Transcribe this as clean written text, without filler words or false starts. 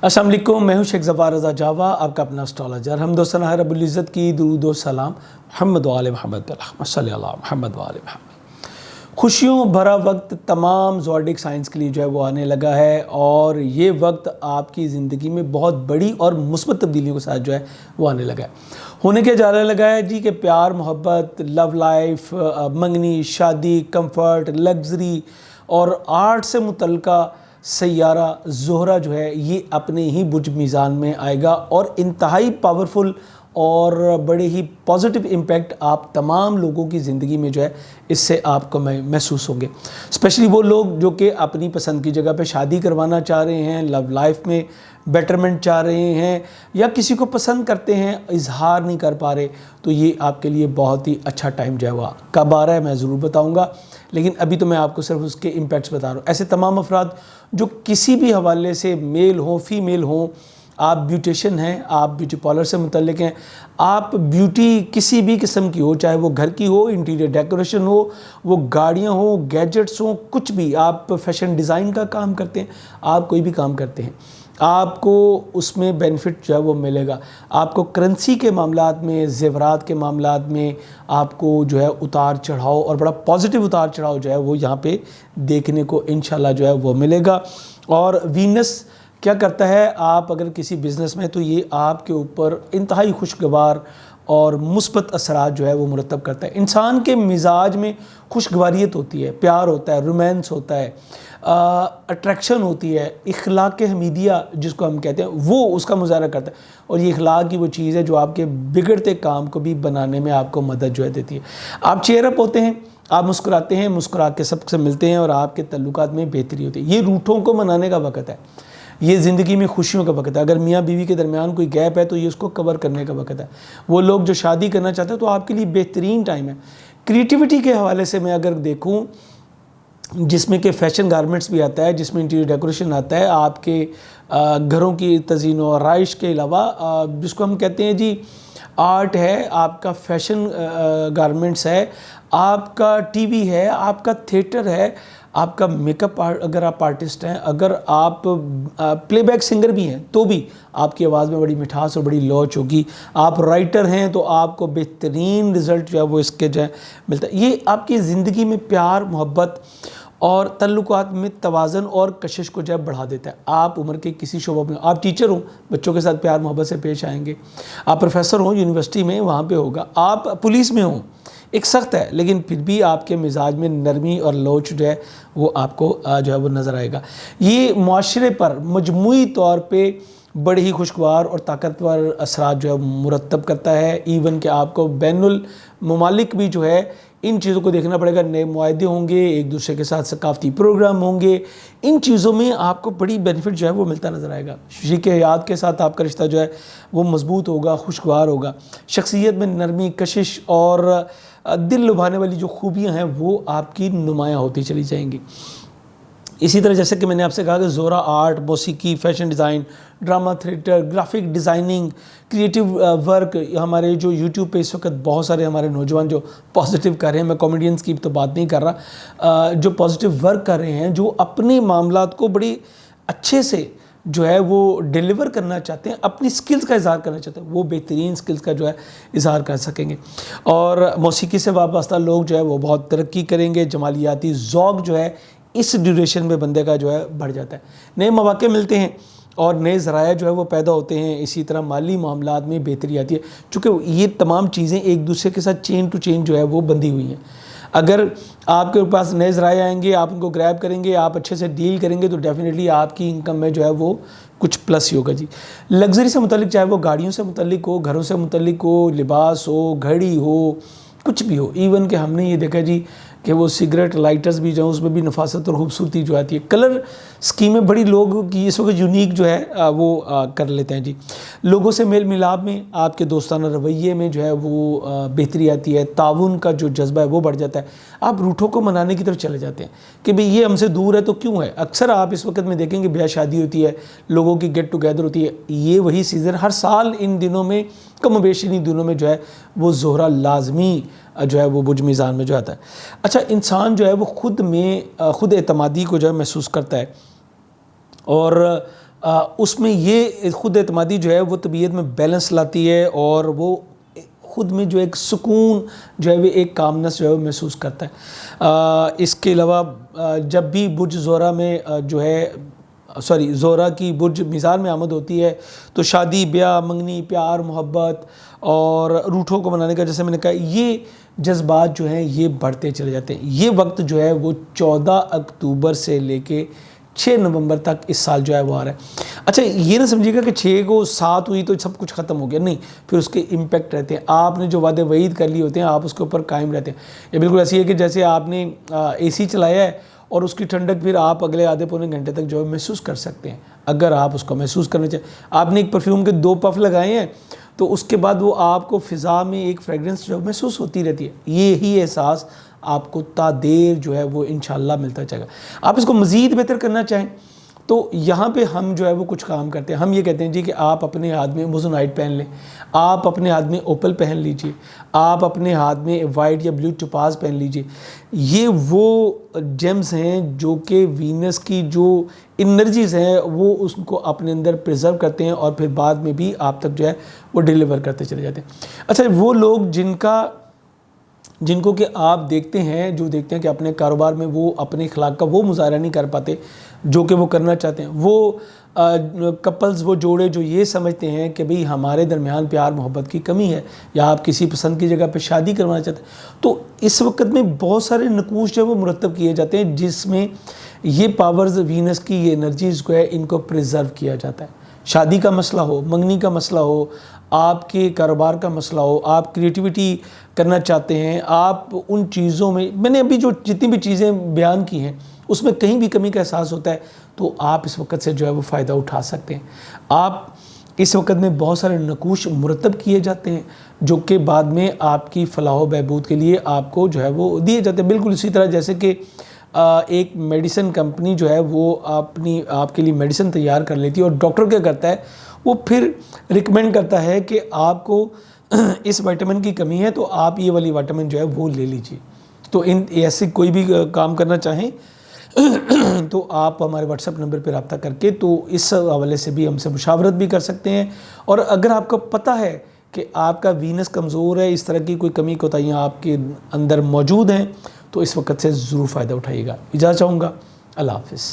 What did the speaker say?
अस्सलाम वालेकुम, मैं हूं शेख ज़फ़ार रज़ा जावा, आपका अपना एस्ट्रोलॉजर। हम दोस्तों रब्बुल इज़्ज़त की दुरूद व सलाम मोहम्मद व आले मोहम्मद सल्लल्लाहु अलैहि मोहम्मद व आले मोहम्मद। खुशियों भरा वक्त तमाम ज़ोडिक साइंस के लिए जो है वो आने लगा है, और ये वक्त आपकी ज़िंदगी में बहुत बड़ी और मुस्बत तब्दीलियों के साथ जो है वो आने लगा है। होने के जाने लगा है जी कि प्यार, मोहब्बत, लव लाइफ, मंगनी, शादी, कंफर्ट, लग्जरी और आर्ट से मुतल्लिका सैयारा ज़ोहरा जो है ये अपने ही बुर्ज मीज़ान में आएगा, और इंतहाई पावरफुल और बड़े ही पॉजिटिव इम्पैक्ट आप तमाम लोगों की ज़िंदगी में जो है इससे आपको महसूस होंगे। स्पेशली वो लोग जो कि अपनी पसंद की जगह पे शादी करवाना चाह रहे हैं, लव लाइफ में बेटरमेंट चाह रहे हैं, या किसी को पसंद करते हैं इजहार नहीं कर पा रहे, तो ये आपके लिए बहुत ही अच्छा टाइम जो है वह कब आ रहा है मैं ज़रूर बताऊँगा। लेकिन अभी तो मैं आपको सिर्फ उसके इम्पैक्ट्स बता रहा हूँ। ऐसे तमाम अफराद जो किसी भी हवाले से, मेल हो फीमेल हो, आप ब्यूटिशियन हैं, आप ब्यूटी पार्लर से मुतल्लिक हैं, आप ब्यूटी किसी भी किस्म की हो, चाहे वो घर की हो, इंटीरियर डेकोरेशन हो, वो गाड़ियाँ हो, गैजेट्स हो, कुछ भी, आप फैशन डिज़ाइन का काम करते हैं, आप कोई भी काम करते हैं, आपको उसमें बेनिफिट जो है वो मिलेगा। आपको करेंसी के मामलात में, ज़ेवरात के मामलात में आपको जो है उतार चढ़ाव, और बड़ा पॉजिटिव उतार चढ़ाव जो है वो यहाँ पे देखने को इंशाल्लाह जो है वो मिलेगा। और वीनस क्या करता है, आप अगर किसी बिज़नेस में, तो ये आपके ऊपर इंतहाई खुशगवार और मुस्बत असरात जो है वो मुरतब करता है। इंसान के मिजाज में खुशगवारियत होती है, प्यार होता है, रोमांस होता है, अट्रैक्शन होती है, इखलाक हमीदिया जिसको हम कहते हैं वो उसका मुजाहरा करता है। और ये इखलाक की वो चीज़ है जो आपके बिगड़ते काम को भी बनाने में आपको मदद जो है देती है। आप चेयर अप होते हैं, आप मुस्कुराते हैं, मुस्कुरा के सबसे मिलते हैं, और आपके तल्लुकात में बेहतरी होती है। ये रूठों को मनाने का वक़्त है, ये ज़िंदगी में खुशियों का वक़्त है। अगर मियाँ बीवी के दरमियान कोई गैप है तो ये उसको कवर करने का वक़्त है। वो लोग जो शादी करना चाहते हैं तो आपके लिए बेहतरीन टाइम है। क्रिएटिविटी के हवाले से मैं अगर देखूँ, जिसमें कि फ़ैशन गारमेंट्स भी आता है, जिसमें इंटीरियर डेकोरेशन आता है, आपके घरों की तज़ीन व आराइश के अलावा जिसको हम कहते हैं जी आर्ट है, आपका फ़ैशन गारमेंट्स है, आपका टीवी है, आपका थिएटर है, आपका मेकअप अगर आप आर्टिस्ट हैं, अगर आप प्लेबैक सिंगर भी हैं तो भी आपकी आवाज़ में बड़ी मिठास और बड़ी लौच होगी। आप राइटर हैं तो आपको बेहतरीन रिज़ल्ट जो है वो इसके जो है मिलता है। ये आपकी ज़िंदगी में प्यार, मोहब्बत और तल्लुकात में तवाज़न और कशिश को जो है बढ़ा देता है। आप उम्र के किसी शोबे में, आप टीचर हो, बच्चों के साथ प्यार मोहब्बत से पेश आएंगे। आप प्रोफेसर हो यूनिवर्सिटी में, वहाँ पे होगा। आप पुलिस में हो, एक सख्त है, लेकिन फिर भी आपके मिजाज में नरमी और लोच जो है वो आपको जो है वो नज़र आएगा। ये मुआशरे पर मजमूई तौर पे बड़े ही खुशगवार और ताकतवर असरात जो है मुरतब करता है। इवन कि आपको बैनुल ममालिक भी जो है इन चीज़ों को देखना पड़ेगा। नए मुआहदे होंगे, एक दूसरे के साथ सकाफ़ती प्रोग्राम होंगे, इन चीज़ों में आपको बड़ी बेनिफिट जो है वो मिलता नज़र आएगा। शरीक हयात के साथ आपका रिश्ता जो है वो मजबूत होगा, खुशगवार होगा। शख्सियत में नरमी, कशिश और दिल लुभाने वाली जो खूबियाँ हैं वो आपकी नुमायाँ होती चली जाएंगी। इसी तरह जैसे कि मैंने आपसे कहा कि ज़ोहरा आर्ट, मौसीकी, fashion design, drama theatre, graphic designing, creative work, हमारे जो यूट्यूब पे इस वक्त बहुत सारे हमारे नौजवान जो पॉजिटिव कर रहे हैं, मैं कॉमेडियंस की तो बात नहीं कर रहा, जो पॉजिटिव वर्क कर रहे हैं, जो अपने मामलात को बड़ी अच्छे से जो है वो डिलीवर करना चाहते हैं, अपनी स्किल्स का इज़हार करना चाहते हैं, वो बेहतरीन स्किल्स का जो है इज़हार कर सकेंगे। और मौसीकी से वाबस्ता लोग जो है वो बहुत तरक्की करेंगे। जमालियाती ज़ौक़ जो है इस ड्यूरेशन में बंदे का जो है बढ़ जाता है। नए मौक़े मिलते हैं और नए ज़राए जो है वो पैदा होते हैं। इसी तरह माली मामलात में बेहतरी आती है, चूँकि ये तमाम चीज़ें एक दूसरे के साथ चेन टू चेन जो है वो बंधी हुई हैं। अगर आपके पास नए ज़राए आएंगे, आप उनको ग्रैब करेंगे, आप अच्छे से डील करेंगे, तो डेफिनेटली आपकी इनकम में जो है वो कुछ प्लस ही होगा जी। लग्जरी से मुतल्लिक, चाहे वो गाड़ियों से मुतल्लिक हो, घरों से मुतल्लिक हो, लिबास हो, घड़ी हो, कुछ भी हो। इवन कि हमने ये देखा जी कि वो सिगरेट लाइटर्स भी जो हैं उसमें भी नफासत और खूबसूरती जो आती है। कलर स्कीमें बड़ी लोगों की इस वक्त यूनिक जो है वो कर लेते हैं जी। लोगों से मेल मिलाप में, आपके दोस्ताना रवैये में जो है वो बेहतरी आती है। ताउन का जो जज्बा है वो बढ़ जाता है। आप रूठों को मनाने की तरफ चले जाते हैं कि भाई ये हमसे दूर है तो क्यों है। अक्सर आप इस वक्त में देखेंगे ब्याह शादी होती है, लोगों की गेट टुगेदर होती है। ये वही सीज़न हर साल इन दिनों में, कम बेश इन दिनों में जो है वो ज़ोहरा लाजमी जो है वो बुर्ज मीज़ान में जो आता है। अच्छा, इंसान जो है वो खुद में खुद एतमादी को जो है महसूस करता है, और اس میں یہ خود اعتمادی جو ہے وہ طبیعت میں بیلنس لاتی ہے، اور وہ خود میں جو ایک سکون جو ہے وہ ایک کامنس جو ہے وہ محسوس کرتا ہے۔ اس کے علاوہ جب بھی برج زہرہ میں جو ہے زہرہ کی برج میزان میں آمد ہوتی ہے تو شادی، بیاہ، منگنی، پیار، محبت اور روٹھوں کو منانے کا، جیسے میں نے کہا، یہ جذبات جو ہیں یہ بڑھتے چلے جاتے ہیں۔ یہ وقت جو ہے وہ 14 اکتوبر سے لے کے 6 نومبر تک اس سال جو ہے وہ آ رہا ہے۔ اچھا یہ نہ سمجھیے گا کہ 6 کو 7 ہوئی تو سب کچھ ختم ہو گیا، نہیں، پھر اس کے امپیکٹ رہتے ہیں۔ آپ نے جو وعدے وعید کر لی ہوتے ہیں آپ اس کے اوپر قائم رہتے ہیں۔ یہ بالکل ایسی ہے کہ جیسے آپ نے اے سی چلایا ہے اور اس کی ٹھنڈک پھر آپ اگلے آدھے پونے گھنٹے تک جو ہے محسوس کر سکتے ہیں، اگر آپ اس کو محسوس کرنا چاہیں۔ آپ نے ایک پرفیوم کے 2 پف لگائے ہیں تو اس کے بعد وہ آپ کو فضا میں ایک فریگرنس جو محسوس ہوتی رہتی ہے، یہی احساس آپ کو تا دیر جو ہے وہ انشاءاللہ ملتا جائے گا۔ آپ اس کو مزید بہتر کرنا چاہیں تو یہاں پہ ہم جو ہے وہ کچھ کام کرتے ہیں۔ ہم یہ کہتے ہیں جی کہ آپ اپنے ہاتھ میں موزونائٹ پہن لیں، آپ اپنے ہاتھ میں اوپل پہن لیجئے، آپ اپنے ہاتھ میں وائٹ یا بلیو ٹوپاز پہن لیجئے۔ یہ وہ جیمز ہیں جو کہ وینس کی جو انرجیز ہیں وہ اس کو اپنے اندر پریزرو کرتے ہیں اور پھر بعد میں بھی آپ تک جو ہے وہ ڈیلیور کرتے چلے جاتے ہیں۔ اچھا وہ لوگ جن کو کہ آپ دیکھتے ہیں کہ اپنے کاروبار میں وہ اپنے اخلاق کا وہ مظاہرہ نہیں کر پاتے جو کہ وہ کرنا چاہتے ہیں، وہ کپلز، وہ جوڑے جو یہ سمجھتے ہیں کہ بھئی ہمارے درمیان پیار محبت کی کمی ہے، یا آپ کسی پسند کی جگہ پہ شادی کروانا چاہتے ہیں، تو اس وقت میں بہت سارے نقوش جو ہے وہ مرتب کیے جاتے ہیں جس میں یہ پاورز، وینس کی یہ انرجیز کو ہے ان کو پریزرو کیا جاتا ہے۔ شادی کا مسئلہ ہو، منگنی کا مسئلہ ہو، آپ کے کاروبار کا مسئلہ ہو، آپ کریٹیوٹی کرنا چاہتے ہیں، آپ ان چیزوں میں نے ابھی جو جتنی بھی چیزیں بیان کی ہیں اس میں کہیں بھی کمی کا احساس ہوتا ہے تو آپ اس وقت سے جو ہے وہ فائدہ اٹھا سکتے ہیں۔ آپ اس وقت میں بہت سارے نقوش مرتب کیے جاتے ہیں جو کہ بعد میں آپ کی فلاح و بہبود کے لیے آپ کو جو ہے وہ دیے جاتے ہیں۔ بالکل اسی طرح جیسے کہ ایک میڈیسن کمپنی جو ہے وہ آپ کے لیے میڈیسن تیار کر لیتی ہے، اور ڈاکٹر کیا کرتا ہے، وہ پھر ریکمینڈ کرتا ہے کہ آپ کو اس وائٹامن کی کمی ہے تو آپ یہ والی وائٹامن جو ہے وہ لے لیجئے۔ تو ایسے کوئی بھی کام کرنا چاہیں تو آپ ہمارے واٹس ایپ نمبر پہ رابطہ کر کے تو اس حوالے سے بھی ہم سے مشاورت بھی کر سکتے ہیں۔ اور اگر آپ کو پتہ ہے کہ آپ کا وینس کمزور ہے، اس طرح کی کوئی کمی کوتاہیاں آپ کے اندر موجود ہیں، تو اس وقت سے ضرور فائدہ اٹھائیے گا۔ اجازت چاہوں گا، اللہ حافظ۔